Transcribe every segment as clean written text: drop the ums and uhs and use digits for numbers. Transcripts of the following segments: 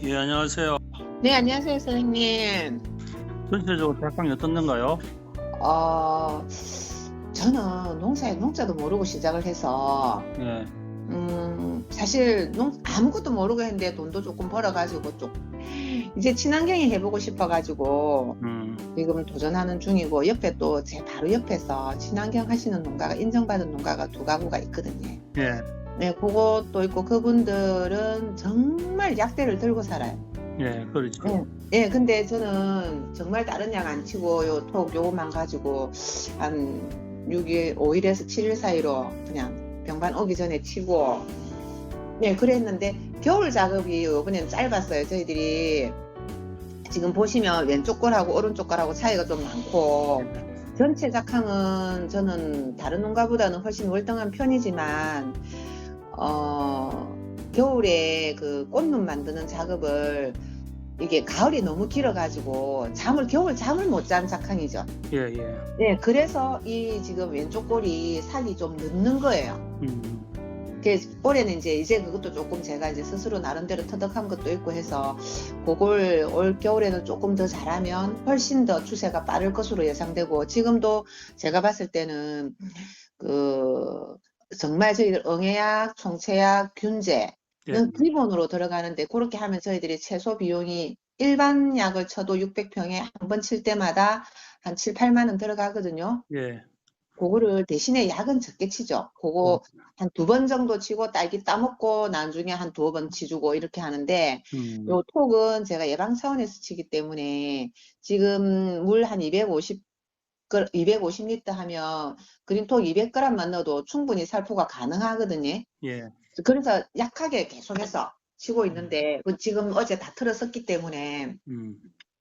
예, 안녕하세요. 네, 안녕하세요, 선생님. 전체적으로 작황이 어떻는가요? 어, 저는 농자도 모르고 시작을 해서, 예, 사실 아무것도 모르고 했는데 돈도 조금 벌어가지고, 이제 친환경에 해보고 싶어가지고, 음, 지금 도전하는 중이고, 옆에 또 제 바로 옆에서 친환경 하시는 농가가, 인정받은 농가가 두 가구가 있거든요. 예, 네, 그것도 있고, 그분들은 정말 약대를 들고 살아요. 예, 그렇죠. 예. 예, 근데 저는 정말 다른 약 안 치고 요것만 가지고 한 6일, 5일에서 7일 사이로 그냥 병반 오기 전에 치고, 네, 그랬는데 겨울 작업이 요번에는 짧았어요. 저희들이 지금 보시면 왼쪽 거하고 오른쪽 거하고 차이가 좀 많고, 전체 작황은 저는 다른 농가보다는 훨씬 월등한 편이지만, 겨울에 그 꽃눈 만드는 작업을 이게 가을이 너무 길어가지고 겨울 잠을 못 잔 작황이죠. 예, 예. 네, 그래서 이 지금 왼쪽 골이 살이 좀 늦는 거예요. 음, 올해는 이제 그것도 조금 제가 이제 스스로 나름대로 터득한 것도 있고 해서 그걸 올 겨울에는 조금 더 잘하면 훨씬 더 추세가 빠를 것으로 예상되고, 지금도 제가 봤을 때는 그 정말 저희들 응애약, 총체약, 균제 예, 는 기본으로 들어가는데, 그렇게 하면 저희들이 최소 비용이 일반 약을 쳐도 600평에 한 번 칠 때마다 한 7, 8만 원 들어가거든요. 예. 그거를 대신에 약은 적게 치죠. 어, 그거 한 두 번 정도 치고 딸기 따먹고 나중에 한 두어 번 치주고 이렇게 하는데, 음, 요 톡은 제가 예방 차원에서 치기 때문에 지금 물 한 250리터 하면 그린톡 200g만 넣어도 충분히 살포가 가능하거든요. 예, 그래서 약하게 계속해서 치고 음, 있는데, 지금 어제 다 틀었었기 때문에 음,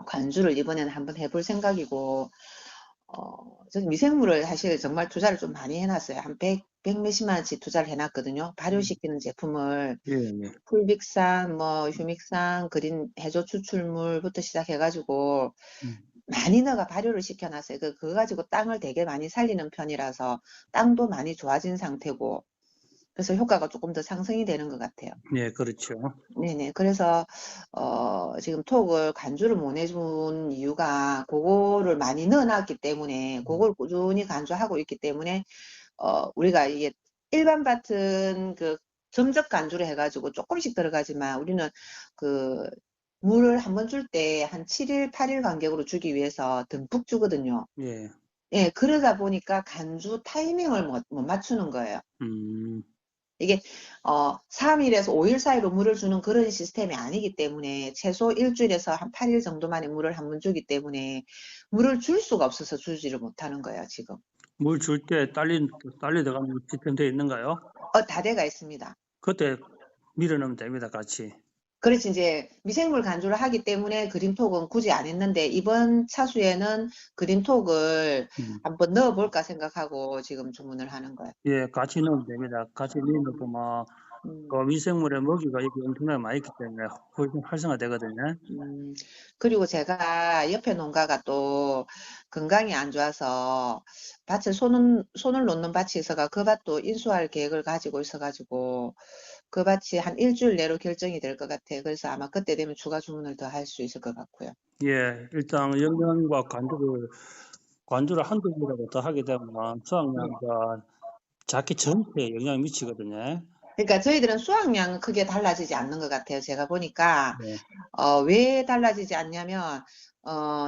관주를 이번에는 한번 해볼 생각이고, 저는 미생물을 사실 정말 투자를 좀 많이 해놨어요. 한 100 몇십만 원씩 투자를 해놨거든요. 발효시키는 제품을 예, 예. 풀빅산, 뭐 휴믹산, 그린 해조 추출물부터 시작해가지고 음, 많이 넣어가 발효를 시켜놨어요. 그거 가지고 땅을 되게 많이 살리는 편이라서 땅도 많이 좋아진 상태고, 그래서 효과가 조금 더 상승이 되는 것 같아요. 예, 그렇죠. 네네. 그래서, 지금 톡을 간주를 못 해준 이유가 그거를 많이 넣어놨기 때문에, 그걸 꾸준히 간주하고 있기 때문에, 우리가 이게 일반 밭은 그 점적 간주를 해가지고 조금씩 들어가지만, 우리는 그 물을 한번 줄 때 한 7일, 8일 간격으로 주기 위해서 듬뿍 주거든요. 예, 예, 그러다 보니까 간주 타이밍을 못 맞추는 거예요. 음, 이게 3일에서 5일 사이로 물을 주는 그런 시스템이 아니기 때문에, 최소 일주일에서 한 8일 정도 만에 물을 한 번 주기 때문에 물을 줄 수가 없어서 주지를 못하는 거예요, 지금. 물 줄 때 딸리 들어가는 시스템 되어 있는가요? 다 돼가 있습니다. 그때 밀어넣으면 됩니다, 같이. 그렇지, 이제 미생물 간주를 하기 때문에 그린톡은 굳이 안 했는데, 이번 차수에는 그린톡을 음, 한번 넣어볼까 생각하고 지금 주문을 하는 거예요. 예, 같이 넣으면 됩니다. 같이 넣어보면 그 음. 미생물의 먹이가 여기 엄청나게 많이 있기 때문에 훨씬 활성화되거든요. 음, 그리고 제가 옆에 농가가 또 건강이 안 좋아서 밭을 손을 놓는 밭이 있어가, 그 밭도 인수할 계획을 가지고 있어가지고 그 밭이 한 일주일 내로 결정이 될 것 같아요. 그래서 아마 그때 되면 추가 주문을 더 할 수 있을 것 같고요. 예, 일단 영양과 관주를 한두 개라도 더 하게 되면 네. 수확량과 작기 전체에 영향이 미치거든요. 그러니까 저희들은 수확량은 크게 달라지지 않는 것 같아요. 제가 보니까 네, 왜 달라지지 않냐면,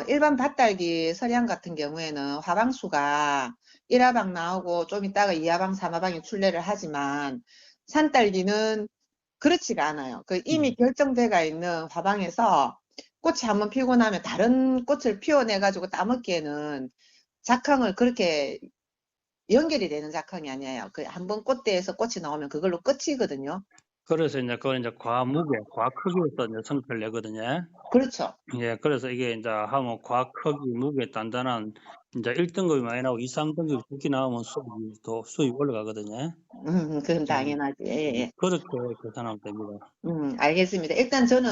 일반 밭딸기 서량 같은 경우에는 화방수가 1화방 나오고 좀 있다가 2화방, 3화방이 출래를 하지만, 산딸기는 그렇지가 않아요. 그 이미 음, 결정돼가 있는 화방에서 꽃이 한번 피고 나면 다른 꽃을 피워내가지고 따먹기에는 작황을 그렇게 연결이 되는 작황이 아니에요. 그 한번 꽃대에서 꽃이 나오면 그걸로 끝이거든요. 그래서 이제 그걸 이제 과무게, 과크기에서 이제 성표를 내거든요. 그렇죠. 예, 그래서 이게 이제 하면 과크기, 무게, 단단한 이제 1등급이 많이 나오고 2, 3등급이 좋게 나오면 수입이 올라가거든요. 그건 예, 당연하지. 예, 예. 그렇게 계산하면 됩니다. 알겠습니다. 일단 저는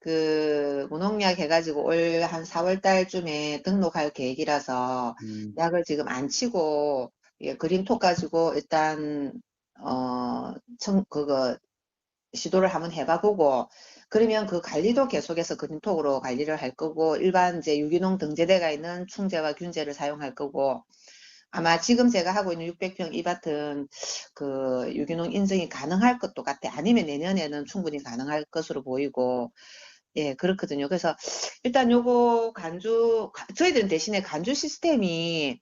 그 무농약 해가지고 올 한 4월 달쯤에 등록할 계획이라서 음, 약을 지금 안 치고, 예, 그린톡 가지고 일단 그거 시도를 한번 해봐보고, 그러면 그 관리도 계속해서 근톡으로 관리를 할 거고, 일반 이제 유기농 등재대가 있는 충제와 균제를 사용할 거고, 아마 지금 제가 하고 있는 600평 이 밭은 그 유기농 인증이 가능할 것도 같아. 아니면 내년에는 충분히 가능할 것으로 보이고, 예, 그렇거든요. 그래서 일단 요거 저희들은 대신에 간주 시스템이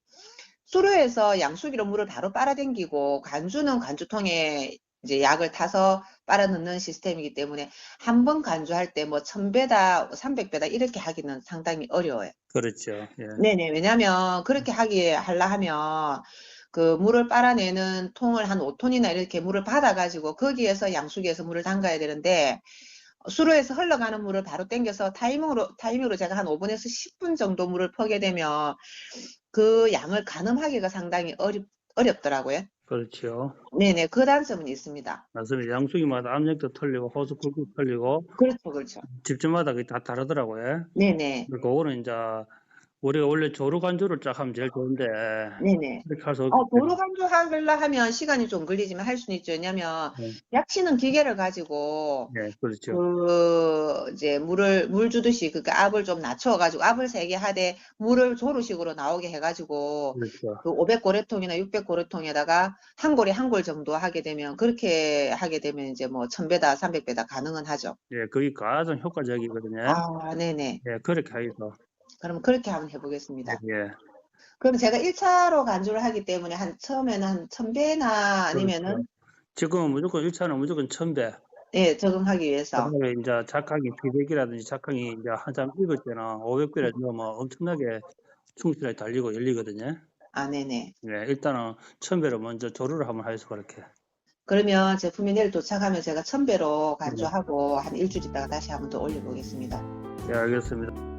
수로에서 양수기로 물을 바로 빨아당기고, 간주는 간주통에 이제 약을 타서 빨아 넣는 시스템이기 때문에 한 번 간주할 때 뭐 1000배다, 300배다 이렇게 하기는 상당히 어려워요. 그렇죠. 예. 네네. 왜냐면 그렇게 하려 하면 그 물을 빨아내는 통을 한 5톤이나 이렇게 물을 받아가지고 거기에서 양수기에서 물을 담가야 되는데, 수로에서 흘러가는 물을 바로 당겨서 타이밍으로 제가 한 5분에서 10분 정도 물을 퍼게 되면 그 양을 가늠하기가 상당히 어렵더라고요. 그렇죠. 네네. 그 단점은 있습니다. 맞습니다. 양수기마다 압력도 틀리고 호수 굵기도 틀리고 그렇죠, 그렇죠. 집집마다 그게 다 다르더라고요. 네네. 그거는 이제 우리가 원래 조루 간주를 쫙 하면 제일 좋은데 네네. 그렇게 할 수 없기 도로 때문에. 간주 하려 하면 시간이 좀 걸리지만 할 수는 있죠. 왜냐면 네, 약치는 기계를 가지고 네, 그렇죠. 이제 물 주듯이 그러니까 압을 좀 낮춰가지고 압을 세게 하되 물을 조루식으로 나오게 해가지고 그렇죠. 그 500고래통이나 600고래통에다가 한 고래 한 골 정도 하게 되면 그렇게 하게 되면 이제 뭐 1000배다 300배다 가능은 하죠. 예, 그게 가장 효과적이거든요. 아, 네네. 예, 그렇게 하기도. 그럼 그렇게 한번 예, 해보겠습니다. 예. 그럼 제가 1차로 간주를 하기 때문에 처음에는 한 1000배나 그렇죠. 아니면은 지금은 무조건 1차는 무조건 1000배. 예, 적응하기 위해서. 그다음에 이제 작황이 피백이라든지 작황이 이제 한참 익을 때는 500배를 넣으면 엄청나게 충실하게 달리고 열리거든요. 아, 네네. 예, 일단은 1000배로 먼저 조루를 한번 해서 그렇게. 그러면 제품이 내일 도착하면 제가 1000배로 네. 간주하고 한 일주일 있다가 다시 한번 더 올려보겠습니다. 예, 알겠습니다.